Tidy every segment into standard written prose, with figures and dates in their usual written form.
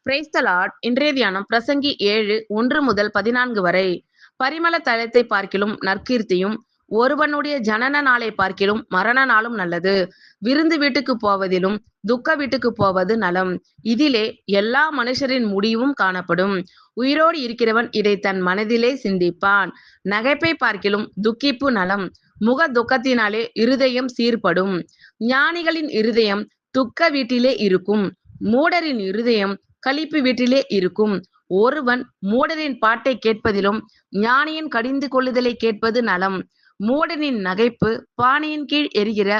Praise the Lord. இன்றைய தியானம் பிரசங்கி 7:1-14 வரை. பரிமள தைலத்தை பார்க்கிலும் நற்கீர்த்தியும் ஒருவனுடைய ஜனன நாளை பார்க்கிலும் மரண நாளும் நல்லது. விருந்து வீட்டுக்கு போவதிலும் துக்க வீட்டுக்கு போவது நலம். இதிலே எல்லா மனுஷரின் முடிவும் காணப்படும். உயிரோடு இருக்கிறவன் இதை தன் மனதிலே சிந்திப்பான். நகைப்பை பார்க்கிலும் துக்கிப்பு நலம். முக துக்கத்தினாலே இருதயம் சீர்படும். ஞானிகளின் இருதயம் துக்க வீட்டிலே இருக்கும். மூடரின் இருதயம் களிப்பு வீட்டிலே இருக்கும். ஒருவன் மூடரின் பாட்டை கேட்பதிலும் ஞானியின் கடிந்து கொள்ளுதலை கேட்பது நலம். மூடனின் நகைப்பு பானையின் கீழ் எரிகிற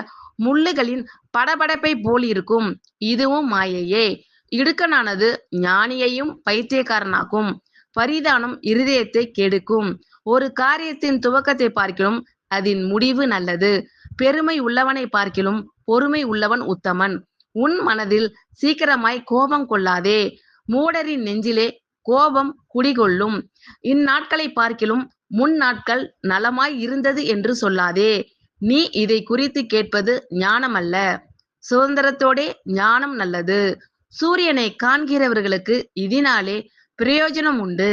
முள்ளுகளின் படபடப்பை போல் இருக்கும். இதுவும் மாயையே. இடுக்கனானது ஞானியையும் பைத்தியக்காரனாக்கும். பரிதானம் இருதயத்தை கெடுக்கும். ஒரு காரியத்தின் துவக்கத்தை பார்க்கிலும் அதன் முடிவு நல்லது. பெருமை உள்ளவனை பார்க்கிலும் பொறுமை உள்ளவன் உத்தமன். உன் மனதில் சீக்கிரமாய் கோபம் கொள்ளாதே. மூடரின் நெஞ்சிலே கோபம் குடிகொள்ளும். இந்நாட்களை பார்க்கிலும் முன் நாட்கள் நலமாய் இருந்தது என்று சொல்லாதே. நீ இதை குறித்து கேட்பது ஞானமல்ல. சுதந்திரத்தோடே ஞானம் நல்லது. சூரியனை காண்கிறவர்களுக்கு இதனாலே பிரயோஜனம் உண்டு.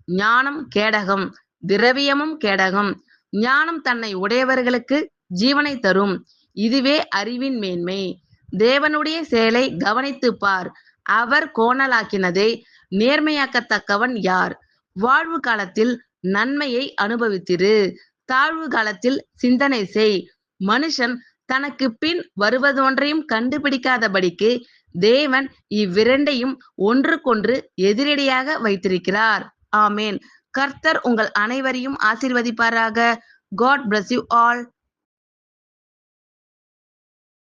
ஞானம் கேடகம், திரவியமும் கேடகம். ஞானம் தன்னை உடையவர்களுக்கு ஜீவனை தரும். இதுவே அறிவின் மேன்மை. தேவனுடைய செயலை கவனித்துப் பார். அவர் கோணலாக்கினதை நேர்மையாக்கத்தக்கவன் யார்? வாழ்வு காலத்தில் நன்மையை அனுபவித்திரு. தாழ்வு காலத்தில் சிந்தனை செய். மனுஷன் தனக்கு பின் வருவதொன்றையும் கண்டுபிடிக்காதபடிக்கு தேவன் இவ்விரண்டையும் ஒன்றுக்கொன்று எதிரடியாக வைத்திருக்கிறார். ஆமேன். கர்த்தர் உங்கள் அனைவரையும் ஆசீர்வதிப்பாராக. God bless you all.